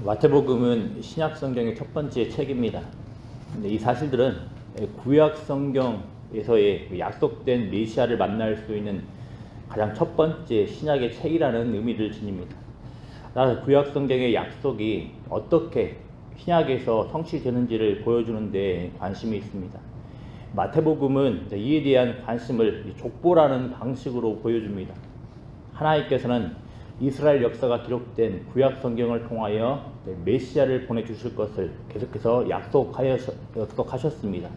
마태복음은 신약 성경의 첫 번째 책입니다. 근데 이 사실들은 구약 성경에서의 약속된 메시아를 만날 수 있는 가장 첫 번째 신약의 책이라는 의미를 지닙니다. 따라서 구약 성경의 약속이 어떻게 신약에서 성취되는지를 보여주는 데 관심이 있습니다. 마태복음은 이에 대한 관심을 족보라는 방식으로 보여줍니다. 하나님께서는 이스라엘 역사가 기록된 구약 성경을 통하여 메시아를 보내주실 것을 계속해서 약속하셨습니다.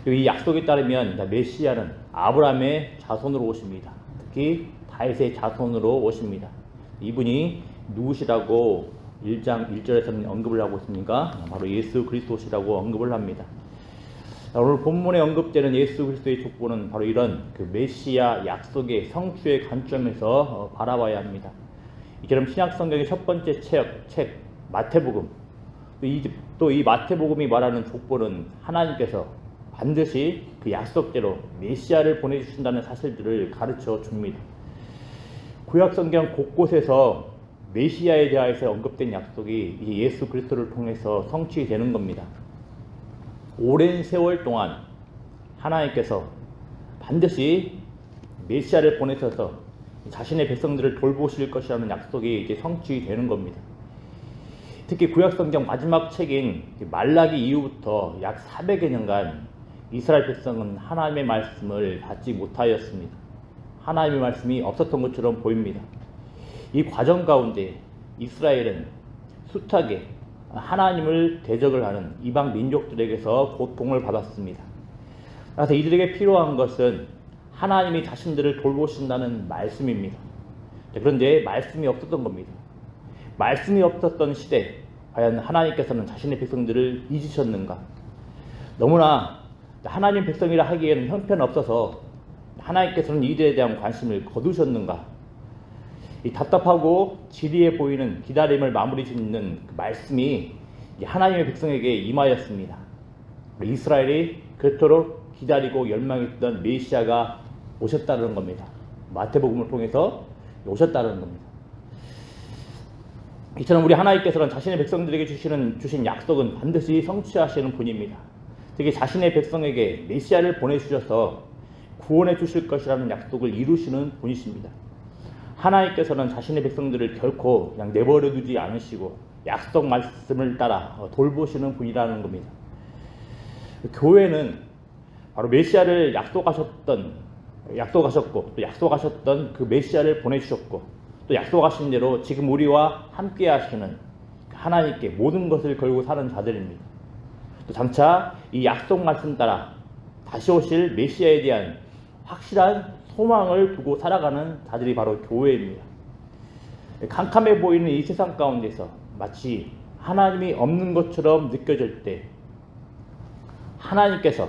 이 약속에 따르면 메시아는 아브라함의 자손으로 오십니다. 특히 다윗의 자손으로 오십니다. 이분이 누구시라고 1장 1절에서는 언급을 하고 있습니까? 바로 예수 그리스도시라고 언급을 합니다. 오늘 본문에 언급되는 예수 그리스도의 족보는 바로 이런 메시아 약속의 성취의 관점에서 바라봐야 합니다. 이처럼 신약 성경의 첫 번째 책 마태복음, 또 이 마태복음이 말하는 족보는 하나님께서 반드시 그 약속대로 메시아를 보내주신다는 사실들을 가르쳐 줍니다. 구약 성경 곳곳에서 메시아에 대하여서 언급된 약속이 예수 그리스도를 통해서 성취되는 겁니다. 오랜 세월 동안 하나님께서 반드시 메시아를 보내셔서 자신의 백성들을 돌보실 것이라는 약속이 이제 성취되는 겁니다. 특히 구약성경 마지막 책인 말라기 이후부터 약 400여 년간 이스라엘 백성은 하나님의 말씀을 받지 못하였습니다. 하나님의 말씀이 없었던 것처럼 보입니다. 이 과정 가운데 이스라엘은 숱하게 하나님을 대적을 하는 이방 민족들에게서 고통을 받았습니다. 그래서 이들에게 필요한 것은 하나님이 자신들을 돌보신다는 말씀입니다. 그런데 말씀이 없었던 겁니다. 말씀이 없었던 시대, 과연 하나님께서는 자신의 백성들을 잊으셨는가? 너무나 하나님 백성이라 하기에는 형편없어서 하나님께서는 이들에 대한 관심을 거두셨는가? 이 답답하고 지리해 보이는 기다림을 마무리 짓는 그 말씀이 하나님의 백성에게 임하였습니다. 이스라엘이 그토록 기다리고 열망했던 메시아가 오셨다는 겁니다. 마태복음을 통해서 오셨다는 겁니다. 이처럼 우리 하나님께서는 자신의 백성들에게 주신 약속은 반드시 성취하시는 분입니다. 특히 자신의 백성에게 메시아를 보내주셔서 구원해 주실 것이라는 약속을 이루시는 분이십니다. 하나님께서는 자신의 백성들을 결코 그냥 내버려 두지 않으시고 약속 말씀을 따라 돌보시는 분이라는 겁니다. 교회는 바로 메시아를 약속하셨고 또 약속하셨던 그 메시아를 보내주셨고 또 약속하신 대로 지금 우리와 함께 하시는 하나님께 모든 것을 걸고 사는 자들입니다. 또 장차 이 약속 말씀 따라 다시 오실 메시아에 대한 확실한 소망을 두고 살아가는 자들이 바로 교회입니다. 캄캄해 보이는 이 세상 가운데서 마치 하나님이 없는 것처럼 느껴질 때, 하나님께서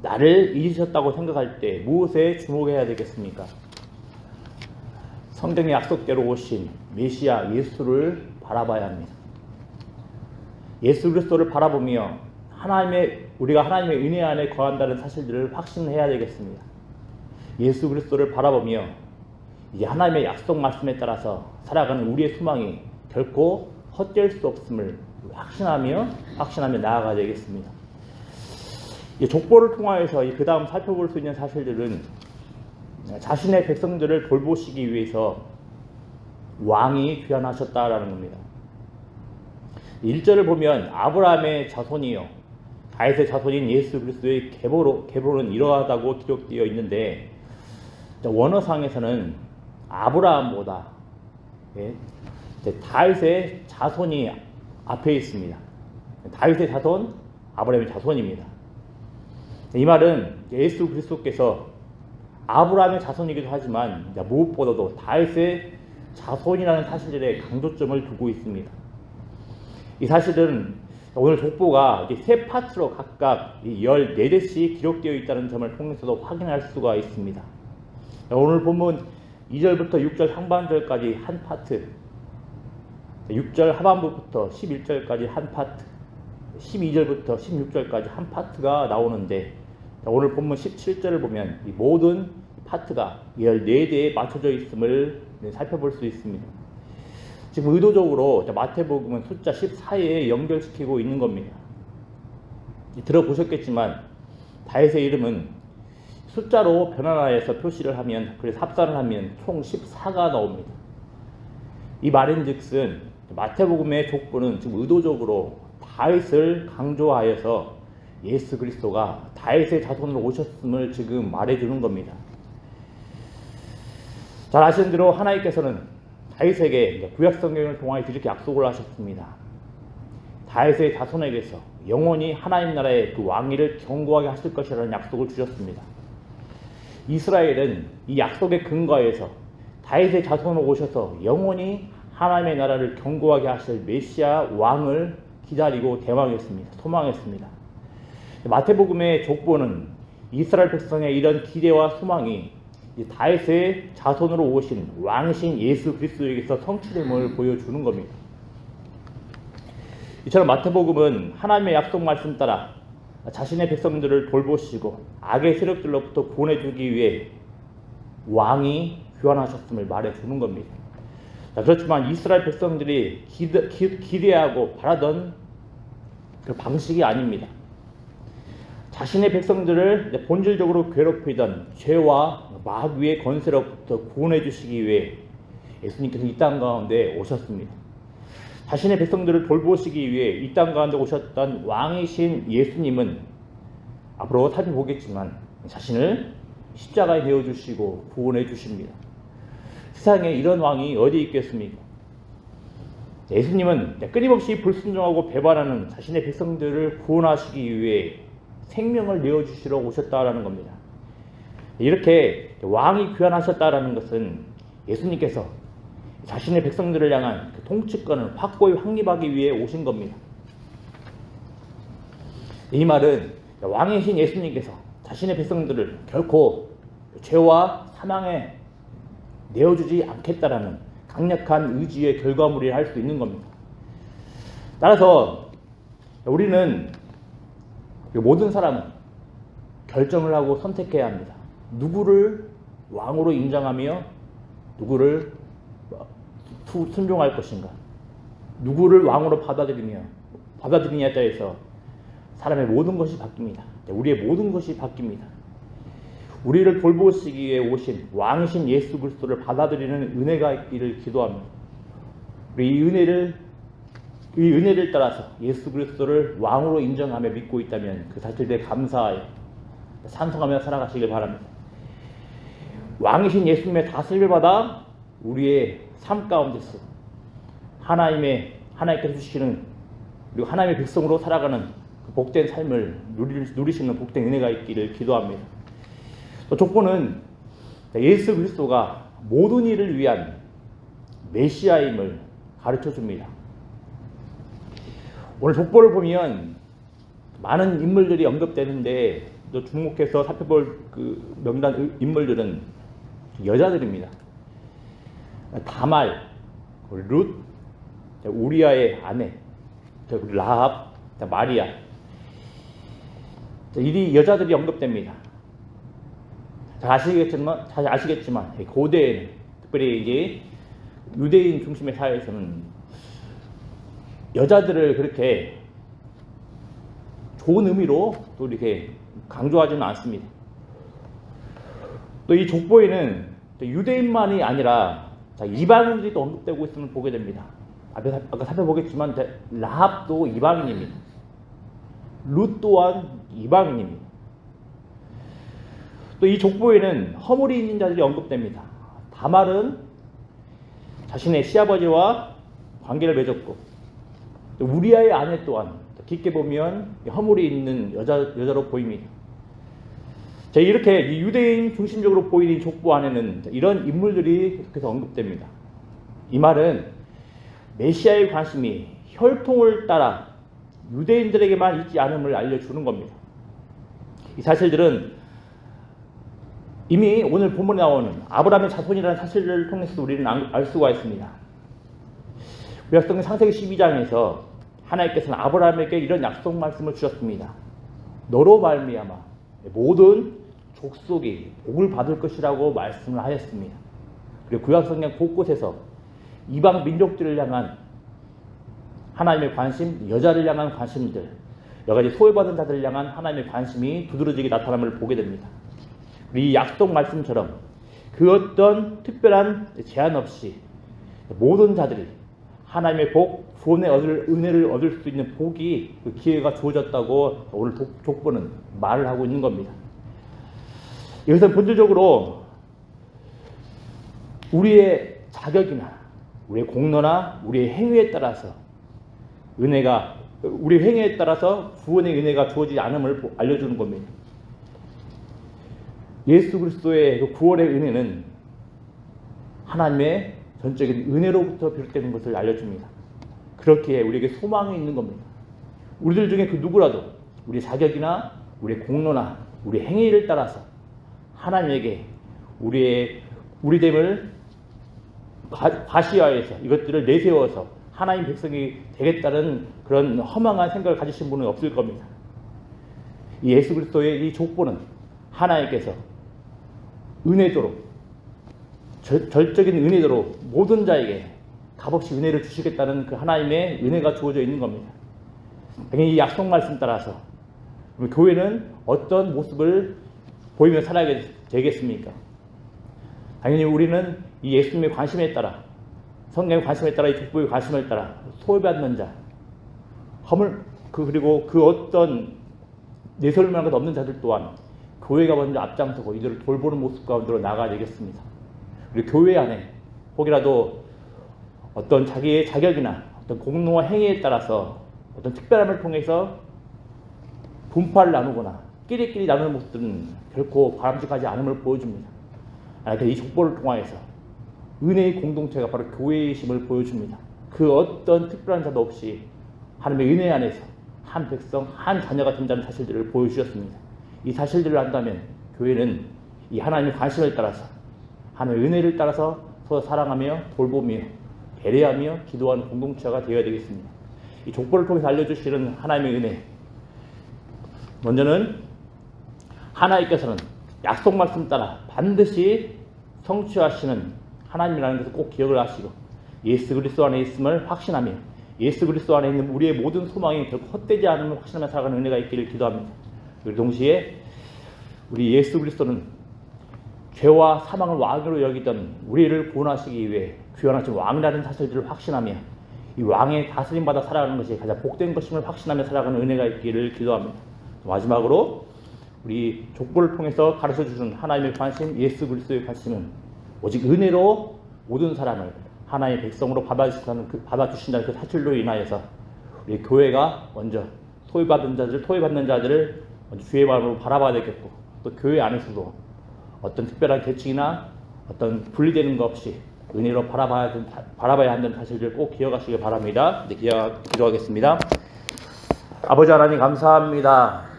나를 잊으셨다고 생각할 때 무엇에 주목해야 되겠습니까? 성경의 약속대로 오신 메시아 예수를 바라봐야 합니다. 예수 그리스도를 바라보며 우리가 하나님의 은혜 안에 거한다는 사실들을 확신해야 되겠습니다. 예수 그리스도를 바라보며 이제 하나님의 약속 말씀에 따라서 살아가는 우리의 소망이 결코 헛될 수 없음을 확신하며 나아가야 되겠습니다. 이 족보를 통하여서 그 다음 살펴볼 수 있는 사실들은 자신의 백성들을 돌보시기 위해서 왕이 귀환하셨다라는 겁니다. 1절을 보면 아브라함의 자손이요 다윗의 자손인 예수 그리스도의 계보는 이러하다고 기록되어 있는데 원어상에서는 아브라함보다 다윗의 자손이 앞에 있습니다. 다윗의 자손, 아브라함의 자손입니다. 이 말은 예수 그리스도께서 아브라함의 자손이기도 하지만 무엇보다도 다윗의 자손이라는 사실들에 강조점을 두고 있습니다. 이 사실은 오늘 족보가 세 파트로 각각 14대씩 기록되어 있다는 점을 통해서도 확인할 수가 있습니다. 오늘 본문 2절부터 6절 상반절까지 한 파트, 6절 하반부부터 11절까지 한 파트, 12절부터 16절까지 한 파트가 나오는데 오늘 본문 17절을 보면 이 모든 파트가 14대에 맞춰져 있음을 살펴볼 수 있습니다. 지금 의도적으로 마태복음은 숫자 14에 연결시키고 있는 겁니다. 들어보셨겠지만 다윗의 이름은 숫자로 변환하여서 표시를 하면, 그래서 합산을 하면 총 14가 나옵니다. 이 말인즉슨 마태복음의 족보는 지금 의도적으로 다윗을 강조하여서 예수 그리스도가 다윗의 자손으로 오셨음을 지금 말해주는 겁니다. 잘 아시는 대로 하나님께서는 다윗에게 구약 성경을 통하여 이렇게 약속을 하셨습니다. 다윗의 자손에게서 영원히 하나님 나라의 그 왕위를 견고하게 하실 것이라는 약속을 주셨습니다. 이스라엘은 이 약속의 근거에서 다윗의 자손으로 오셔서 영원히 하나님의 나라를 견고하게 하실 메시아 왕을 기다리고 대망했습니다. 소망했습니다. 마태복음의 족보는 이스라엘 백성의 이런 기대와 소망이 다윗의 자손으로 오신 왕이신 예수 그리스도에게서 성취됨을 보여주는 겁니다. 이처럼 마태복음은 하나님의 약속 말씀 따라 자신의 백성들을 돌보시고 악의 세력들로부터 구원해주기 위해 왕이 귀환하셨음을 말해주는 겁니다. 그렇지만 이스라엘 백성들이 기대하고 바라던 그 방식이 아닙니다. 자신의 백성들을 본질적으로 괴롭히던 죄와 마귀의 권세로부터 구원해 주시기 위해 예수님께서 이 땅 가운데 오셨습니다. 자신의 백성들을 돌보시기 위해 이 땅 가운데 오셨던 왕이신 예수님은 앞으로 살펴보겠지만 자신을 십자가에 내어주시고 구원해 주십니다. 세상에 이런 왕이 어디 있겠습니까? 예수님은 끊임없이 불순종하고 배반하는 자신의 백성들을 구원하시기 위해 생명을 내어주시러 오셨다라는 겁니다. 이렇게 왕이 귀환하셨다라는 것은 예수님께서 자신의 백성들을 향한 그 통치권을 확고히 확립하기 위해 오신 겁니다. 이 말은 왕이신 예수님께서 자신의 백성들을 결코 죄와 사망에 내어주지 않겠다라는 강력한 의지의 결과물이라 할 수 있는 겁니다. 따라서 우리는 모든 사람은 결정을 하고 선택해야 합니다. 누구를 왕으로 인정하며 누구를 순종할 것인가, 누구를 왕으로 받아들이냐에 따라서 사람의 모든 것이 바뀝니다. 우리의 모든 것이 바뀝니다. 우리를 돌보시기 위해 오신 왕이신 예수 그리스도를 받아들이는 은혜가 있기를 기도합니다. 우리 이 은혜를 따라서 예수 그리스도를 왕으로 인정하며 믿고 있다면 그 사실에 대해 찬송하며 살아가시길 바랍니다. 왕이신 예수님의 다스림을 받아 우리의 삶 가운데서 하나님께서 주시는, 그리고 하나님의 백성으로 살아가는 그 복된 삶을 누리시는 복된 은혜가 있기를 기도합니다. 또 족보는 예수 그리스도가 모든 일을 위한 메시아임을 가르쳐 줍니다. 오늘 족보를 보면 많은 인물들이 언급되는데 또 주목해서 살펴볼 그 명단 인물들은 여자들입니다. 다말, 룻, 우리아의 아내, 라합, 마리아, 이 여자들이 언급됩니다. 잘 아시겠지만 고대에는, 특별히 이게 유대인 중심의 사회에서는 여자들을 그렇게 좋은 의미로 또 이렇게 강조하지는 않습니다. 또 이 족보에는 유대인만이 아니라 이방인들이 또 언급되고 있음을 보게 됩니다. 아까 살펴보겠지만 라합도 이방인입니다. 룻 또한 이방인입니다. 또 이 족보에는 허물이 있는 자들이 언급됩니다. 다말은 자신의 시아버지와 관계를 맺었고, 또 우리아의 아내 또한 깊게 보면 허물이 있는 여자로 보입니다. 이렇게 유대인 중심적으로 보이는 족보 안에는 이런 인물들이 계속해서 언급됩니다. 이 말은 메시아의 관심이 혈통을 따라 유대인들에게만 있지 않음을 알려주는 겁니다. 이 사실들은 이미 오늘 본문에 나오는 아브라함의 자손이라는 사실을 통해서 우리는 알 수가 있습니다. 구약성경 창세기 12장에서 하나님께서는 아브라함에게 이런 약속 말씀을 주셨습니다. 너로 말미암아 모든 족속이 복을 받을 것이라고 말씀을 하였습니다. 그리고 구약성경 곳곳에서 이방 민족들을 향한 하나님의 관심, 여자를 향한 관심들, 여러 가지 소외받은 자들을 향한 하나님의 관심이 두드러지게 나타남을 보게 됩니다. 이 약속 말씀처럼 그 어떤 특별한 제한 없이 모든 자들이 하나님의 복, 구원의 은혜를 얻을 수 있는 복이 그 기회가 주어졌다고 오늘 족보는 말을 하고 있는 겁니다. 여기서 본질적으로 우리의 자격이나 우리의 공로나 우리의 행위에 따라서 우리 행위에 따라서 구원의 은혜가 주어지지 않음을 알려주는 겁니다. 예수 그리스도의 그 구원의 은혜는 하나님의 전적인 은혜로부터 비롯되는 것을 알려줍니다. 그렇기에 우리에게 소망이 있는 겁니다. 우리들 중에 그 누구라도 우리 자격이나 우리의 공로나 우리 행위를 따라서 하나님에게 우리됨을 과시하여서 이것들을 내세워서 하나님 백성이 되겠다는 그런 허망한 생각을 가지신 분은 없을 겁니다. 이 예수 그리스도의 이 족보는 하나님께서 은혜도로 절적인 은혜도로 모든 자에게 값없이 은혜를 주시겠다는 그 하나님의 은혜가 주어져 있는 겁니다. 당연히 이 약속 말씀 따라서 교회는 어떤 모습을 보이며 살아야 되겠습니까? 당연히 우리는 이 예수님의 관심에 따라, 성경의 관심에 따라, 이 족보의 관심에 따라 소외받는 자, 그리고 그 어떤 내세울 만한 것 없는 자들 또한 교회가 먼저 앞장서고 이들을 돌보는 모습 가운데로 나아가야 되겠습니다. 그리고 교회 안에 혹이라도 어떤 자기의 자격이나 어떤 공로와 행위에 따라서 어떤 특별함을 통해서 분파를 나누거나 끼리끼리 나누는 모습들은 결코 바람직하지 않음을 보여줍니다. 이 족보를 통하여서 은혜의 공동체가 바로 교회이심을 보여줍니다. 그 어떤 특별한 자도 없이 하나님의 은혜 안에서 한 백성, 한 자녀가 된다는 사실들을 보여주셨습니다. 이 사실들을 안다면 교회는 이 하나님의 관심을 따라서 하나님의 은혜를 따라서 서로 사랑하며 돌보며 배려하며 기도하는 공동체가 되어야 되겠습니다. 이 족보를 통해서 알려주시는 하나님의 은혜, 먼저는 하나님께서는 약속 말씀 따라 반드시 성취하시는 하나님이라는 것을 꼭 기억을 하시고 예수 그리스도 안에 있음을 확신하며 예수 그리스도 안에 있는 우리의 모든 소망이 결코 헛되지 않음을 확신하며 살아가는 은혜가 있기를 기도합니다. 그리고 동시에 우리 예수 그리스도는 죄와 사망을 왕으로 여기던 우리를 구원하시기 위해 귀환하신 왕이라는 사실들을 확신하며 이 왕의 다스림 받아 살아가는 것이 가장 복된 것임을 확신하며 살아가는 은혜가 있기를 기도합니다. 마지막으로 우리 족보를 통해서 가르쳐주는 하나님의 관심, 예수 그리스도의 관심은 오직 은혜로 모든 사람을 하나님의 백성으로 받아주신다는 그 사실로 인하여서 우리 교회가 먼저 소외받는 자들을 먼저 주의 마음으로 바라봐야 되겠고, 또 교회 안에서도 어떤 특별한 계층이나 어떤 분리되는 것 없이 은혜로 바라봐야 한다는 사실을 꼭 기억하시길 바랍니다. 네, 기도하겠습니다. 아버지 하나님 감사합니다.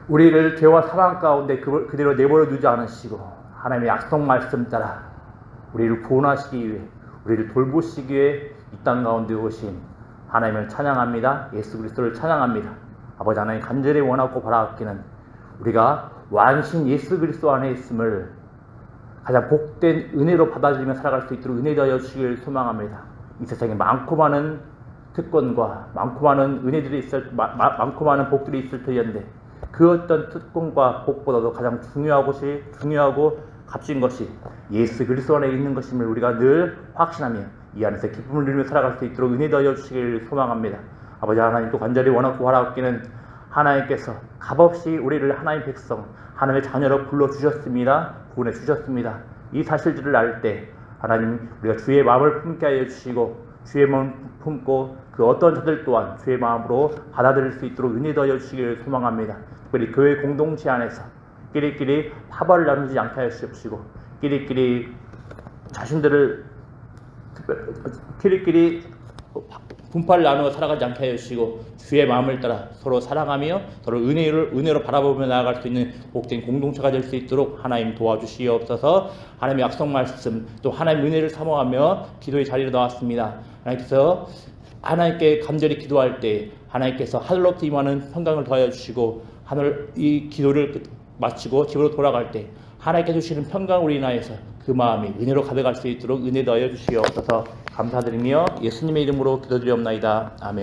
우리를 죄와 사망 가운데 그대로 내버려 두지 않으시고 하나님의 약속 말씀 따라 우리를 구원하시기 위해 우리를 돌보시기 위해 이 땅 가운데 오신 하나님을 찬양합니다. 예수 그리스도를 찬양합니다. 아버지 하나님 간절히 원하고 바라옵기는 우리가 완신 예수 그리스도 안에 있음을 가장 복된 은혜로 받아들이며 살아갈 수 있도록 은혜 되어 주시길 소망합니다. 이 세상에 많고 많은 특권과 많고 많은 은혜들이 많고 많은 복들이 있을 터인데 그 어떤 특권과 복보다도 가장 중요하고 값진 것이 예수 그리스도 안에 있는 것임을 우리가 늘 확신하며 이 안에서 기쁨을 누리며 살아갈 수 있도록 은혜 되어 주시길 소망합니다. 아버지 하나님도 간절히 원하고 바라옵기는 하나님께서 값없이 우리를 하나님 백성, 하나님의 자녀로 불러주셨습니다. 구원해 주셨습니다. 이 사실들을 알 때 하나님 우리가 주의 마음을 품게 하여 주시고 주의 마음을 품고 그 어떤 자들 또한 주의 마음으로 받아들일 수 있도록 은혜 되어 주시기를 소망합니다. 특별히 교회 공동체 안에서 끼리끼리 파벌을 나누지 않게 하여 주시옵시고 끼리끼리 분파를 나누어 살아가지 않게 하여 주시고 주의 마음을 따라 서로 사랑하며 서로 은혜로 바라보며 나아갈 수 있는 복된 공동체가 될 수 있도록 하나님 도와주시옵소서. 하나님의 약속 말씀 또 하나님의 은혜를 사모하며 기도의 자리로 나왔습니다. 하나님께서 하나님께 간절히 기도할 때 하나님께서 하늘로부터 임하는 평강을 더하여 주시고 이 기도를 마치고 집으로 돌아갈 때 하나님께 주시는 평강으로 인하여서 그 마음이 은혜로 가득할 수 있도록 은혜 더하여 주시옵소서. 감사드리며 예수님의 이름으로 기도드리옵나이다. 아멘.